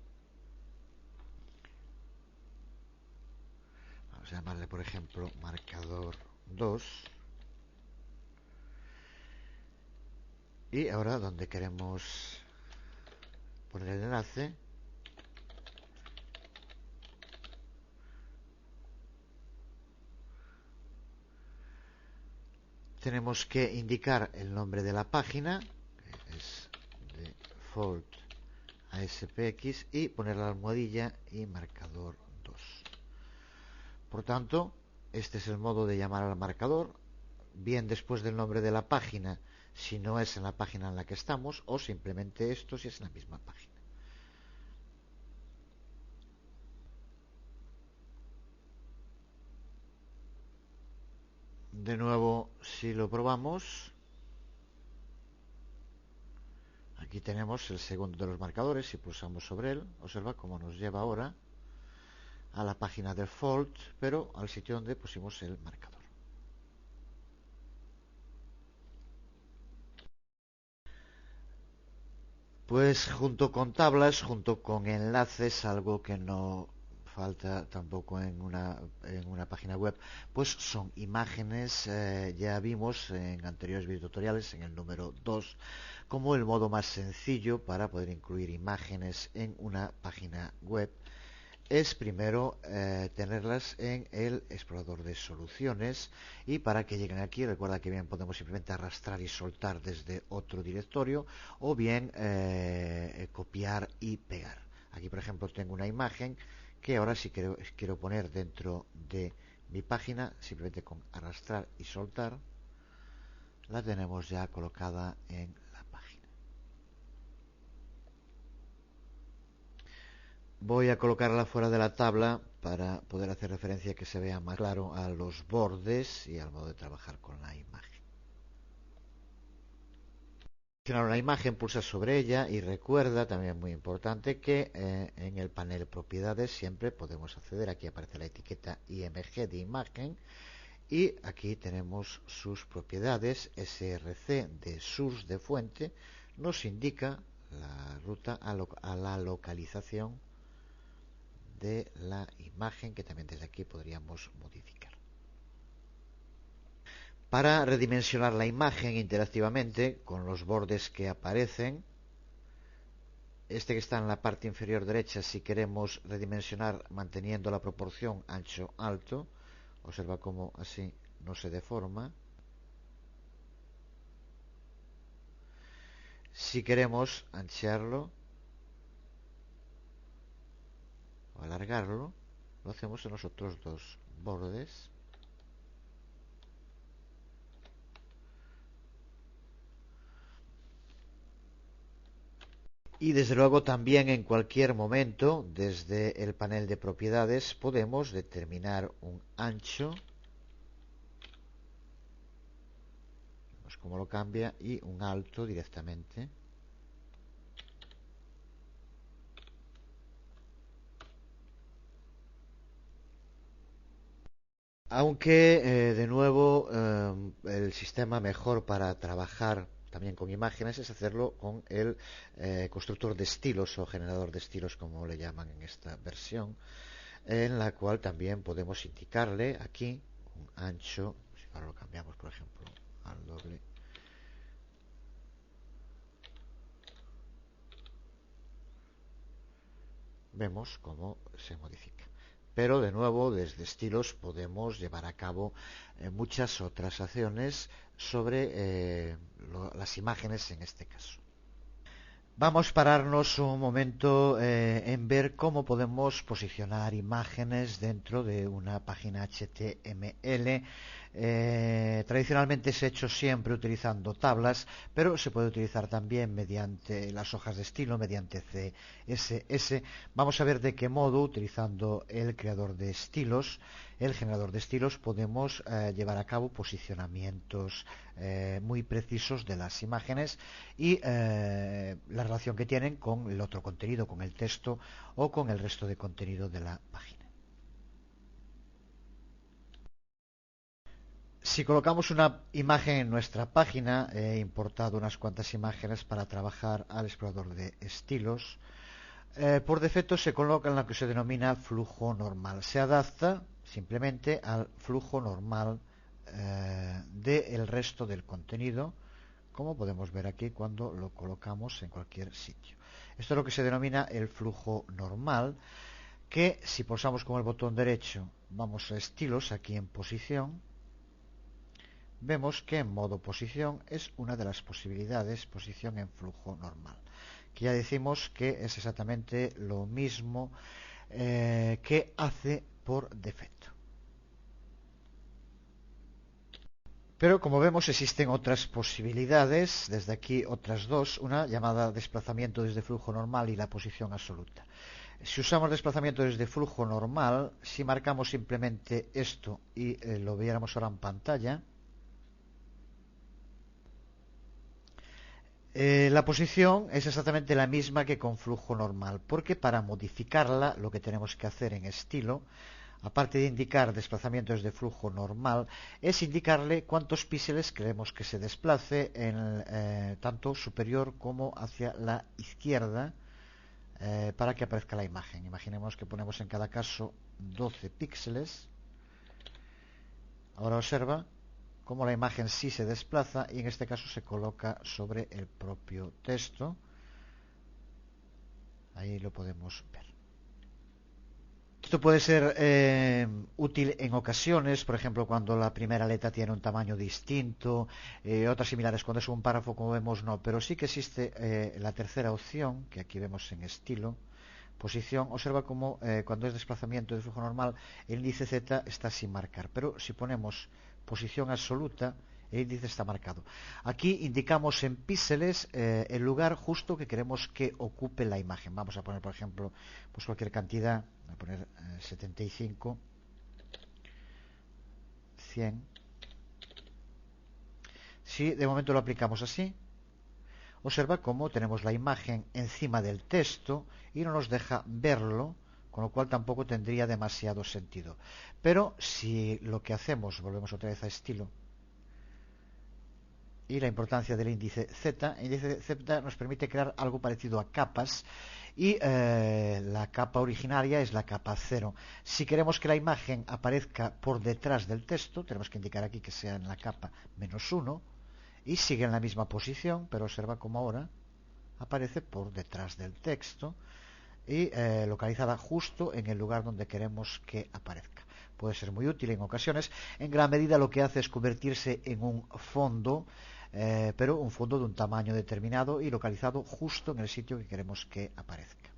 Vamos a llamarle por ejemplo marcador 2. Y ahora donde queremos poner el enlace, tenemos que indicar el nombre de la página, que es default ASPX, y poner la almohadilla y marcador 2. Por tanto, este es el modo de llamar al marcador, bien después del nombre de la página si no es en la página en la que estamos, o simplemente esto si es en la misma página. De nuevo, si lo probamos, aquí tenemos el segundo de los marcadores. Si pulsamos sobre él, observa cómo nos lleva ahora a la página default, pero al sitio donde pusimos el marcador. Pues junto con tablas, junto con enlaces, algo que no falta tampoco en una página web, pues son imágenes. Ya vimos en anteriores videotutoriales, en el número 2, como el modo más sencillo para poder incluir imágenes en una página web es primero tenerlas en el explorador de soluciones, y para que lleguen aquí recuerda que bien podemos simplemente arrastrar y soltar desde otro directorio, o bien copiar y pegar. Aquí por ejemplo tengo una imagen que ahora si quiero poner dentro de mi página, simplemente con arrastrar y soltar la tenemos ya colocada en la página. Voy a colocarla fuera de la tabla para poder hacer referencia, que se vea más claro, a los bordes y al modo de trabajar con la imagen. Selecciona la imagen, pulsa sobre ella y recuerda, también muy importante, que en el panel propiedades siempre podemos acceder. Aquí aparece la etiqueta IMG de imagen y aquí tenemos sus propiedades. SRC de source, de fuente, nos indica la ruta a la localización de la imagen, que también desde aquí podríamos modificar. Para redimensionar la imagen interactivamente con los bordes que aparecen, este que está en la parte inferior derecha, si queremos redimensionar manteniendo la proporción ancho-alto, observa cómo así no se deforma. Si queremos anchearlo o alargarlo, lo hacemos en los otros dos bordes. Y desde luego también en cualquier momento, desde el panel de propiedades, podemos determinar un ancho, vemos cómo lo cambia, y un alto directamente. Aunque, de nuevo, el sistema mejor para trabajar también con imágenes es hacerlo con el constructor de estilos o generador de estilos, como le llaman en esta versión, en la cual también podemos indicarle aquí un ancho. Si ahora lo cambiamos, por ejemplo, al doble, vemos cómo se modifica. Pero de nuevo, desde estilos podemos llevar a cabo muchas otras acciones sobre las imágenes en este caso. Vamos a pararnos un momento en ver cómo podemos posicionar imágenes dentro de una página HTML. Tradicionalmente se ha hecho siempre utilizando tablas, pero se puede utilizar también mediante las hojas de estilo, mediante CSS. Vamos a ver de qué modo, utilizando el creador de estilos, el generador de estilos, podemos llevar a cabo posicionamientos muy precisos de las imágenes y la relación que tienen con el otro contenido, con el texto o con el resto de contenido de la página. Si colocamos una imagen en nuestra página, he importado unas cuantas imágenes para trabajar al explorador de estilos. Por defecto se coloca en lo que se denomina flujo normal. Se adapta simplemente al flujo normal del resto del contenido, como podemos ver aquí cuando lo colocamos en cualquier sitio. Esto es lo que se denomina el flujo normal, que si pulsamos con el botón derecho vamos a estilos, aquí en posición, vemos que en modo posición es una de las posibilidades, posición en flujo normal, que ya decimos que es exactamente lo mismo que hace por defecto. Pero como vemos existen otras posibilidades, desde aquí otras dos, una llamada desplazamiento desde flujo normal y la posición absoluta. Si usamos desplazamiento desde flujo normal, si marcamos simplemente esto y lo viéramos ahora en pantalla, la posición es exactamente la misma que con flujo normal, porque para modificarla lo que tenemos que hacer en estilo, aparte de indicar desplazamientos de flujo normal, es indicarle cuántos píxeles queremos que se desplace en tanto superior como hacia la izquierda para que aparezca la imagen. Imaginemos que ponemos en cada caso 12 píxeles. Ahora observa cómo la imagen sí se desplaza y en este caso se coloca sobre el propio texto. Ahí lo podemos ver. Esto puede ser útil en ocasiones, por ejemplo, cuando la primera letra tiene un tamaño distinto, otras similares, cuando es un párrafo, como vemos, no. Pero sí que existe la tercera opción, que aquí vemos en estilo, posición. Observa cómo cuando es desplazamiento de flujo normal, el índice Z está sin marcar. Pero si ponemos posición absoluta, el índice está marcado. Aquí indicamos en píxeles el lugar justo que queremos que ocupe la imagen. Vamos a poner, por ejemplo, pues cualquier cantidad. Voy a poner 75, 100. Si de momento lo aplicamos así, observa cómo tenemos la imagen encima del texto y no nos deja verlo, con lo cual tampoco tendría demasiado sentido. Pero si lo que hacemos, volvemos otra vez a estilo, y la importancia del índice Z. El índice Z nos permite crear algo parecido a capas y la capa originaria es la capa 0. Si queremos que la imagen aparezca por detrás del texto, tenemos que indicar aquí que sea en la capa -1 y sigue en la misma posición, pero observa cómo ahora aparece por detrás del texto y localizada justo en el lugar donde queremos que aparezca. Puede ser muy útil en ocasiones. En gran medida lo que hace es convertirse en un fondo, pero un fondo de un tamaño determinado y localizado justo en el sitio que queremos que aparezca.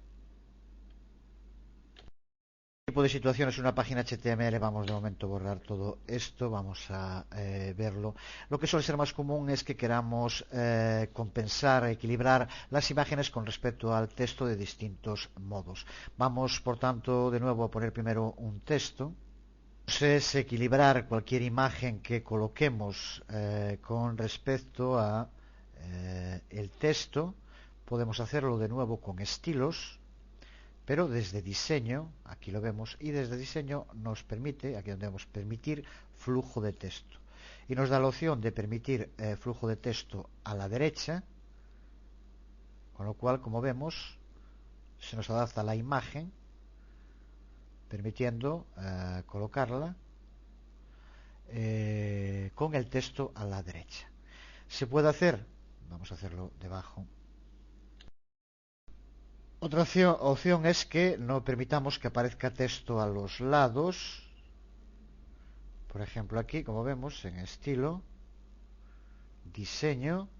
Tipo de situación es una página HTML. Vamos de momento a borrar todo esto, vamos a verlo. Lo que suele ser más común es que queramos compensar, equilibrar las imágenes con respecto al texto de distintos modos. Vamos, por tanto, de nuevo a poner primero un texto. Es equilibrar cualquier imagen que coloquemos con respecto a el texto. Podemos hacerlo de nuevo con estilos, pero desde diseño, aquí lo vemos, y desde diseño nos permite, aquí donde vemos permitir flujo de texto, y nos da la opción de permitir flujo de texto a la derecha, con lo cual, como vemos, se nos adapta la imagen, permitiendo colocarla con el texto a la derecha. Se puede hacer, vamos a hacerlo debajo. Otra opción es que no permitamos que aparezca texto a los lados. Por ejemplo, aquí, como vemos, en estilo, diseño,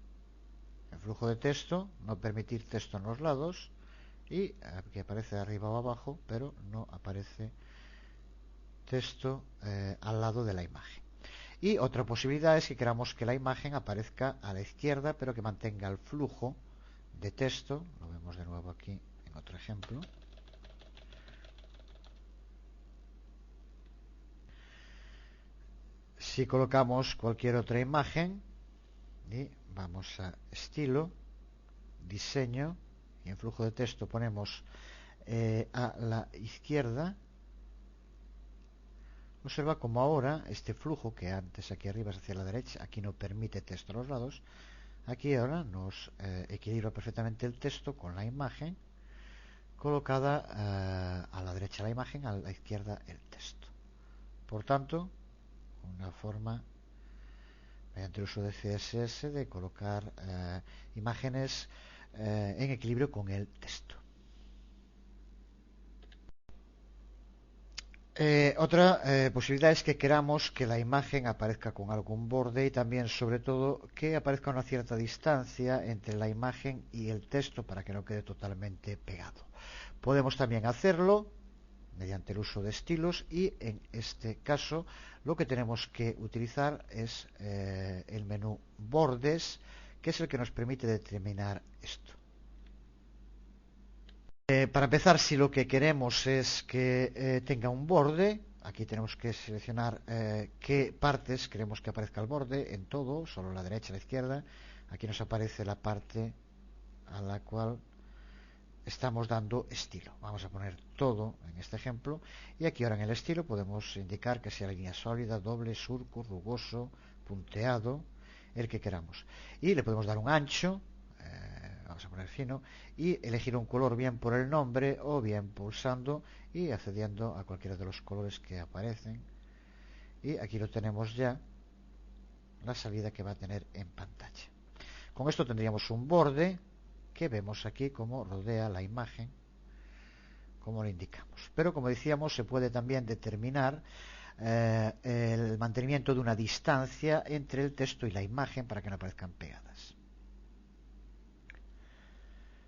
el flujo de texto, no permitir texto en los lados, y aquí aparece arriba o abajo, pero no aparece texto al lado de la imagen. Y otra posibilidad es que queramos que la imagen aparezca a la izquierda, pero que mantenga el flujo de texto. Lo vemos de nuevo aquí en otro ejemplo. Si colocamos cualquier otra imagen y vamos a estilo, diseño, y en flujo de texto ponemos a la izquierda, observa como ahora este flujo, que antes aquí arriba es hacia la derecha, aquí no permite texto a los lados, aquí ahora nos equilibra perfectamente el texto con la imagen colocada a la derecha la imagen, a la izquierda el texto. Por tanto, una forma, mediante el uso de CSS, de colocar imágenes en equilibrio con el texto. Otra posibilidad es que queramos que la imagen aparezca con algún borde, y también, sobre todo, que aparezca a una cierta distancia entre la imagen y el texto para que no quede totalmente pegado. Podemos también hacerlo mediante el uso de estilos, y en este caso lo que tenemos que utilizar es el menú bordes, que es el que nos permite determinar esto. Para empezar, si lo que queremos es que tenga un borde, aquí tenemos que seleccionar qué partes queremos que aparezca el borde, en todo, solo la derecha, la izquierda. Aquí nos aparece la parte a la cual estamos dando estilo. Vamos a poner todo en este ejemplo, y aquí ahora en el estilo podemos indicar que sea línea sólida, doble, surco, rugoso, punteado, el que queramos, y le podemos dar un ancho, vamos a poner fino, y elegir un color bien por el nombre o bien pulsando y accediendo a cualquiera de los colores que aparecen, y aquí lo tenemos ya, la salida que va a tener en pantalla. Con esto tendríamos un borde que vemos aquí como rodea la imagen, como lo indicamos. Pero, como decíamos, se puede también determinar el mantenimiento de una distancia entre el texto y la imagen para que no aparezcan pegadas.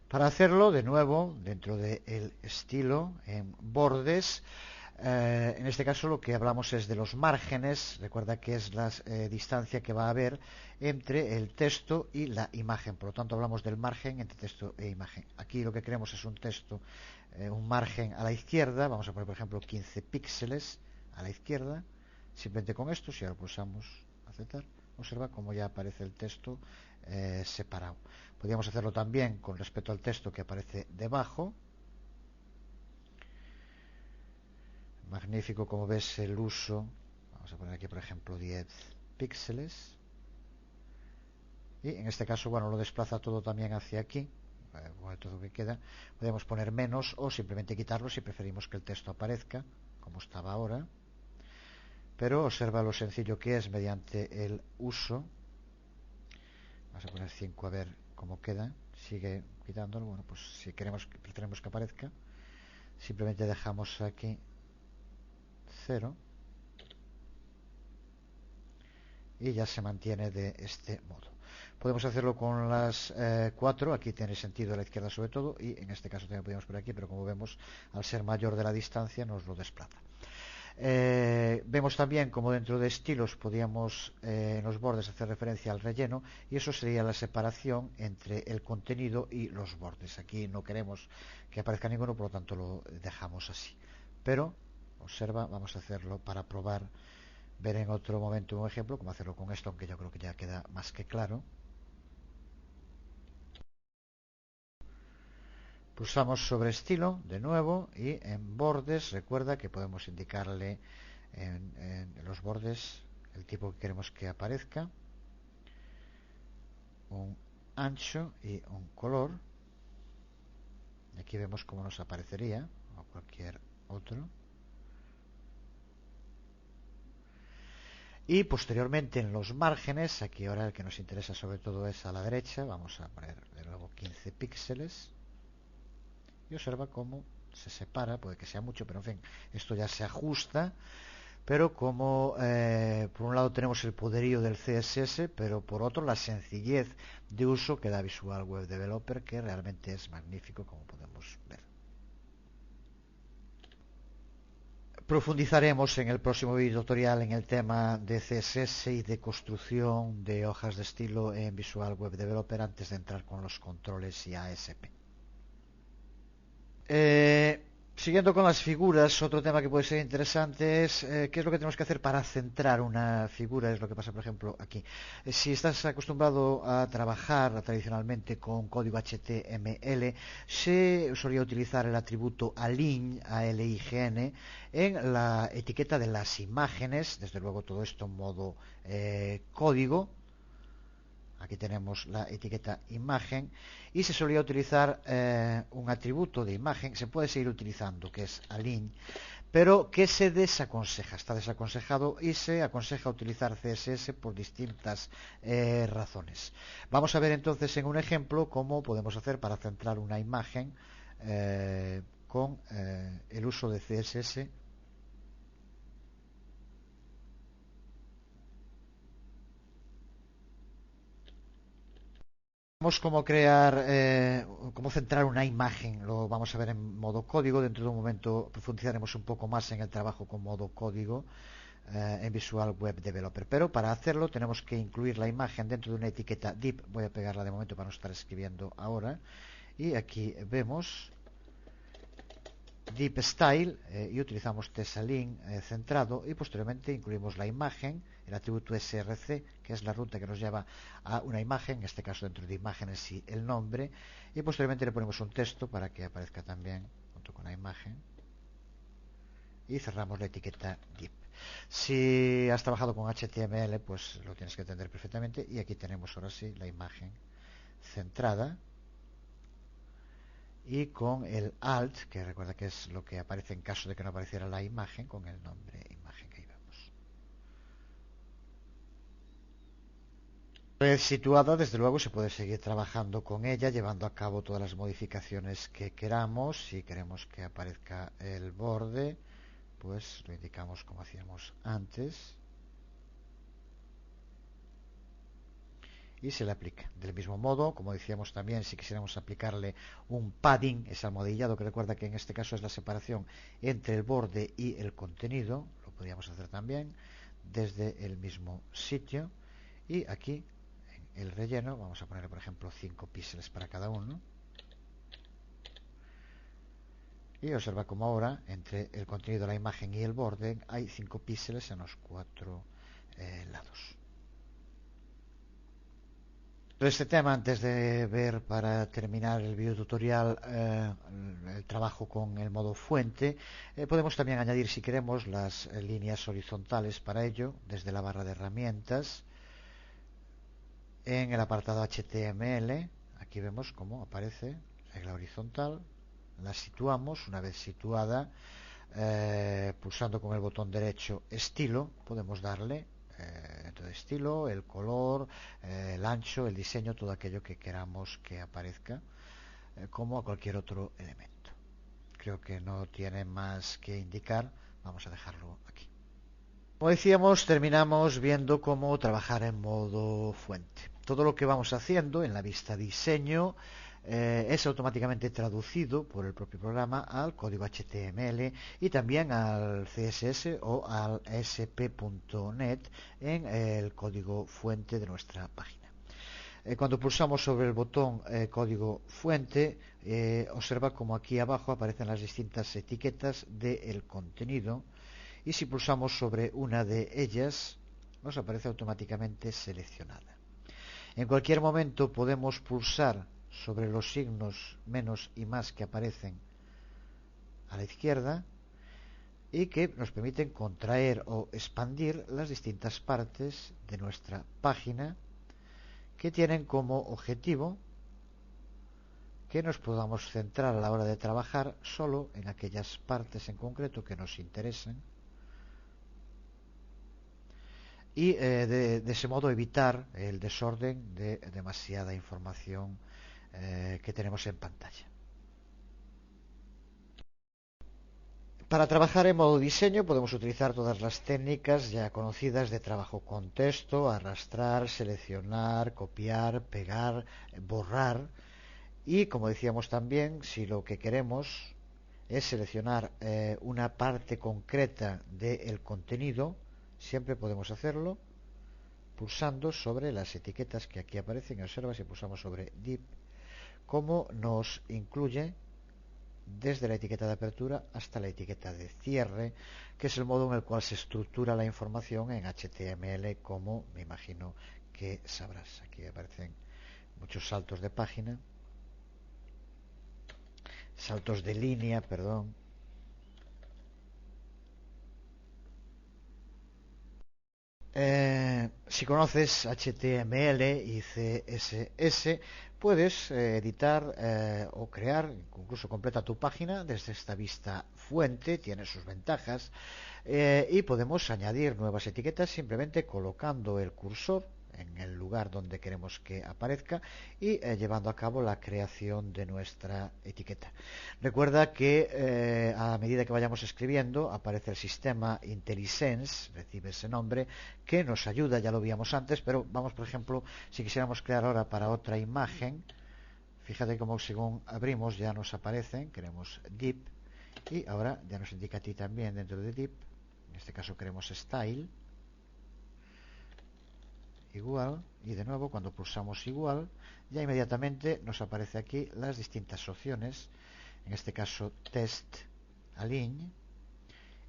Para hacerlo, de nuevo, dentro del estilo, en bordes, en este caso lo que hablamos es de los márgenes. Recuerda que es la distancia que va a haber entre el texto y la imagen. Por lo tanto, hablamos del margen entre texto e imagen. Aquí lo que queremos es un texto, un margen a la izquierda. Vamos a poner, por ejemplo, 15 píxeles a la izquierda. Simplemente con esto, si ahora pulsamos aceptar, observa cómo ya aparece el texto separado. Podríamos hacerlo también con respecto al texto que aparece debajo. Magnífico, como ves, el uso. Vamos a poner aquí, por ejemplo, 10 píxeles, y en este caso, bueno, lo desplaza todo también hacia aquí, todo lo que queda. Podemos poner menos o simplemente quitarlo si preferimos que el texto aparezca como estaba ahora, pero observa lo sencillo que es mediante el uso. Vamos a poner 5 a ver cómo queda. Sigue quitándolo. Bueno, pues si preferimos que aparezca, simplemente dejamos aquí 0 y ya se mantiene de este modo. Podemos hacerlo con las 4, aquí tiene sentido a la izquierda sobre todo, y en este caso también podríamos por aquí, pero como vemos, al ser mayor de la distancia nos lo desplaza. Vemos también como dentro de estilos podíamos en los bordes hacer referencia al relleno, y eso sería la separación entre el contenido y los bordes. Aquí no queremos que aparezca ninguno, por lo tanto lo dejamos así. Pero, observa, vamos a hacerlo para probar, ver en otro momento un ejemplo, cómo hacerlo con esto, aunque yo creo que ya queda más que claro. Pulsamos sobre estilo de nuevo y en bordes recuerda que podemos indicarle en los bordes el tipo que queremos que aparezca, un ancho y un color. Aquí vemos cómo nos aparecería, o cualquier otro. Y posteriormente en los márgenes, aquí ahora el que nos interesa sobre todo es a la derecha, vamos a poner de nuevo 15 píxeles. Y observa cómo se separa, puede que sea mucho, pero en fin, esto ya se ajusta. Pero como por un lado tenemos el poderío del CSS, pero por otro la sencillez de uso que da Visual Web Developer, que realmente es magnífico, como podemos ver. Profundizaremos en el próximo video tutorial en el tema de CSS y de construcción de hojas de estilo en Visual Web Developer antes de entrar con los controles y ASP. Siguiendo con las figuras, otro tema que puede ser interesante es qué es lo que tenemos que hacer para centrar una figura. Es lo que pasa, por ejemplo, aquí. Si estás acostumbrado a trabajar tradicionalmente con código HTML, se solía utilizar el atributo align, ALIGN, en la etiqueta de las imágenes. Desde luego todo esto en modo código. Aquí tenemos la etiqueta imagen y se solía utilizar un atributo de imagen, se puede seguir utilizando, que es align, pero que se desaconseja, está desaconsejado y se aconseja utilizar CSS por distintas razones. Vamos a ver entonces en un ejemplo cómo podemos hacer para centrar una imagen con el uso de CSS. Cómo crear, cómo centrar una imagen, lo vamos a ver en modo código. Dentro de un momento profundizaremos un poco más en el trabajo con modo código en Visual Web Developer. Pero para hacerlo tenemos que incluir la imagen dentro de una etiqueta div. Voy a pegarla de momento para no estar escribiendo ahora. Y aquí vemos Deep Style y utilizamos Tesalin centrado y posteriormente incluimos la imagen, el atributo src, que es la ruta que nos lleva a una imagen, en este caso dentro de imágenes y el nombre, y posteriormente le ponemos un texto para que aparezca también junto con la imagen y cerramos la etiqueta Deep. Si has trabajado con HTML, pues lo tienes que entender perfectamente, y aquí tenemos ahora sí la imagen centrada. Y con el alt, que recuerda que es lo que aparece en caso de que no apareciera la imagen, con el nombre imagen que ahí vemos. Una vez situada, desde luego se puede seguir trabajando con ella, llevando a cabo todas las modificaciones que queramos. Si queremos que aparezca el borde, pues lo indicamos como hacíamos antes y se le aplica. Del mismo modo, como decíamos también, si quisiéramos aplicarle un padding, ese almohadillado que recuerda que en este caso es la separación entre el borde y el contenido, lo podríamos hacer también desde el mismo sitio. Y aquí, en el relleno, vamos a poner por ejemplo 5 píxeles para cada uno. Y observa como ahora, entre el contenido, la imagen y el borde, hay 5 píxeles en los 4 lados. Este tema, antes de ver para terminar el video tutorial el trabajo con el modo fuente, podemos también añadir, si queremos, las líneas horizontales. Para ello, desde la barra de herramientas, en el apartado HTML, aquí vemos cómo aparece regla horizontal, la situamos. Una vez situada, pulsando con el botón derecho estilo, podemos darle dentro de estilo, el color, el ancho, el diseño, todo aquello que queramos que aparezca, como a cualquier otro elemento. Creo que no tiene más que indicar, vamos a dejarlo aquí. Como decíamos, terminamos viendo cómo trabajar en modo fuente. Todo lo que vamos haciendo en la vista diseño es automáticamente traducido por el propio programa al código HTML y también al CSS o al ASP.NET en el código fuente de nuestra página. Cuando pulsamos sobre el botón código fuente, observa como aquí abajo aparecen las distintas etiquetas del contenido, y si pulsamos sobre una de ellas nos aparece automáticamente seleccionada. En cualquier momento podemos pulsar sobre los signos menos y más que aparecen a la izquierda y que nos permiten contraer o expandir las distintas partes de nuestra página, que tienen como objetivo que nos podamos centrar a la hora de trabajar solo en aquellas partes en concreto que nos interesen y de ese modo evitar el desorden de demasiada información que tenemos en pantalla. Para trabajar en modo diseño podemos utilizar todas las técnicas ya conocidas de trabajo con texto: arrastrar, seleccionar, copiar, pegar, borrar. Y como decíamos también, si lo que queremos es seleccionar una parte concreta del contenido, siempre podemos hacerlo pulsando sobre las etiquetas que aquí aparecen. Observa, si pulsamos sobre div, cómo nos incluye desde la etiqueta de apertura hasta la etiqueta de cierre, que es el modo en el cual se estructura la información en HTML, como me imagino que sabrás. Aquí aparecen muchos saltos de página, saltos de línea, perdón. Si conoces HTML y CSS, puedes editar o crear, incluso completa tu página desde esta vista fuente. Tiene sus ventajas, y podemos añadir nuevas etiquetas simplemente colocando el cursor en el lugar donde queremos que aparezca y llevando a cabo la creación de nuestra etiqueta. Recuerda que a medida que vayamos escribiendo aparece el sistema IntelliSense, recibe ese nombre, que nos ayuda. Ya lo víamos antes, pero vamos, por ejemplo, si quisiéramos crear ahora para otra imagen, fíjate cómo según abrimos ya nos aparecen. Queremos div y ahora ya nos indica a ti también dentro de div. En este caso queremos style igual, y de nuevo cuando pulsamos igual ya inmediatamente nos aparece aquí las distintas opciones. En este caso test align,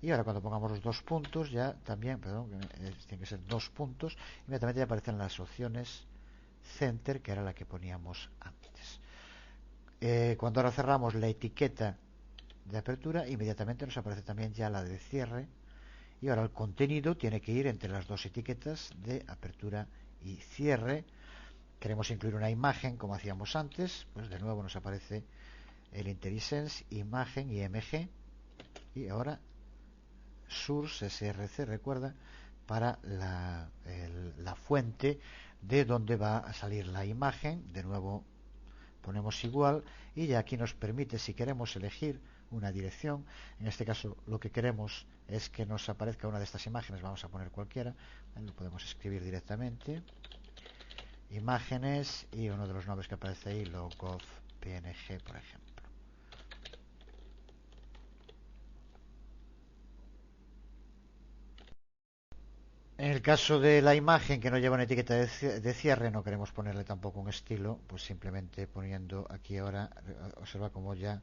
y ahora cuando pongamos los dos puntos ya también, perdón, tiene que ser dos puntos, inmediatamente ya aparecen las opciones center, que era la que poníamos antes. Cuando ahora cerramos la etiqueta de apertura, inmediatamente nos aparece también ya la de cierre, y ahora el contenido tiene que ir entre las dos etiquetas de apertura y cierre. Queremos incluir una imagen como hacíamos antes, pues de nuevo nos aparece el IntelliSense, imagen, IMG, y ahora source, src, recuerda, para la fuente de donde va a salir la imagen. De nuevo ponemos igual y ya aquí nos permite, si queremos, elegir una dirección. En este caso lo que queremos es que nos aparezca una de estas imágenes. Vamos a poner cualquiera, lo podemos escribir directamente, imágenes, y uno de los nombres que aparece ahí, logov png, por ejemplo. En el caso de la imagen que no lleva una etiqueta de cierre, no queremos ponerle tampoco un estilo, pues simplemente poniendo aquí ahora, observa como ya,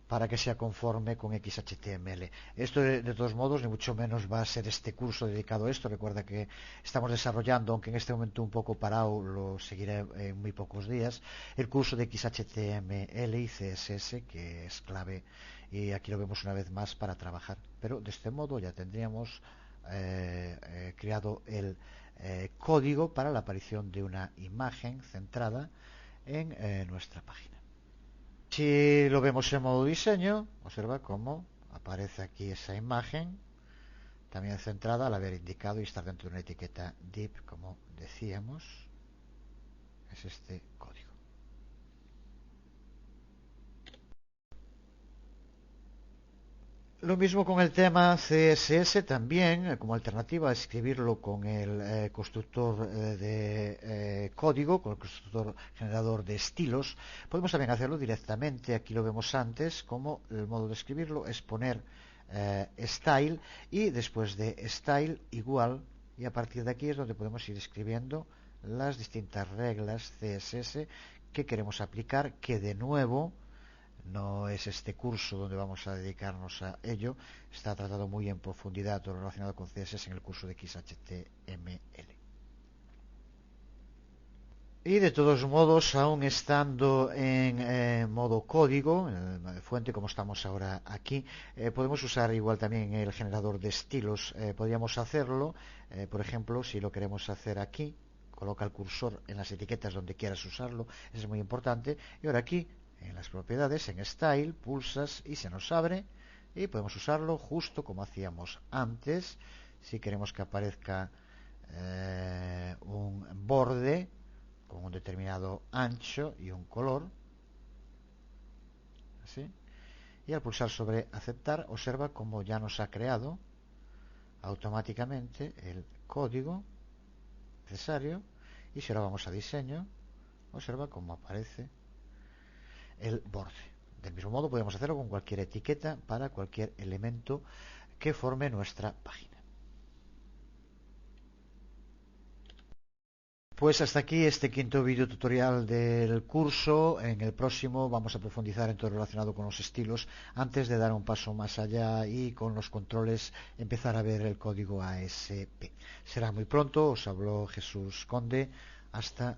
para que sea conforme con XHTML. Esto de todos modos ni mucho menos va a ser este curso dedicado a esto. Recuerda que estamos desarrollando, aunque en este momento un poco parado, lo seguiré en muy pocos días, el curso de XHTML y CSS, que es clave, y aquí lo vemos una vez más para trabajar. Pero de este modo ya tendríamos creado el código para la aparición de una imagen centrada en nuestra página. Si lo vemos en modo diseño, observa cómo aparece aquí esa imagen, también centrada al haber indicado y estar dentro de una etiqueta div, como decíamos. Es este código. Lo mismo con el tema CSS también, como alternativa a escribirlo con el constructor de código, con el constructor generador de estilos. Podemos también hacerlo directamente, aquí lo vemos antes, como el modo de escribirlo es poner style y después de style igual, y a partir de aquí es donde podemos ir escribiendo las distintas reglas CSS que queremos aplicar, que de nuevo no es este curso donde vamos a dedicarnos a ello, está tratado muy en profundidad todo lo relacionado con CSS en el curso de XHTML. Y de todos modos, aún estando en modo código, en fuente como estamos ahora aquí, podemos usar igual también el generador de estilos. Podríamos hacerlo, por ejemplo, si lo queremos hacer aquí, coloca el cursor en las etiquetas donde quieras usarlo, eso es muy importante. Y ahora aquí, en las propiedades, en Style, pulsas y se nos abre y podemos usarlo justo como hacíamos antes. Si queremos que aparezca un borde con un determinado ancho y un color, ¿sí? Y al pulsar sobre aceptar, observa cómo ya nos ha creado automáticamente el código necesario. Y si ahora vamos a diseño, observa cómo aparece el borde. Del mismo modo podemos hacerlo con cualquier etiqueta para cualquier elemento que forme nuestra página. Pues hasta aquí este quinto video tutorial del curso. En el próximo vamos a profundizar en todo lo relacionado con los estilos antes de dar un paso más allá y con los controles empezar a ver el código ASP. Será muy pronto, os habló Jesús Conde. Hasta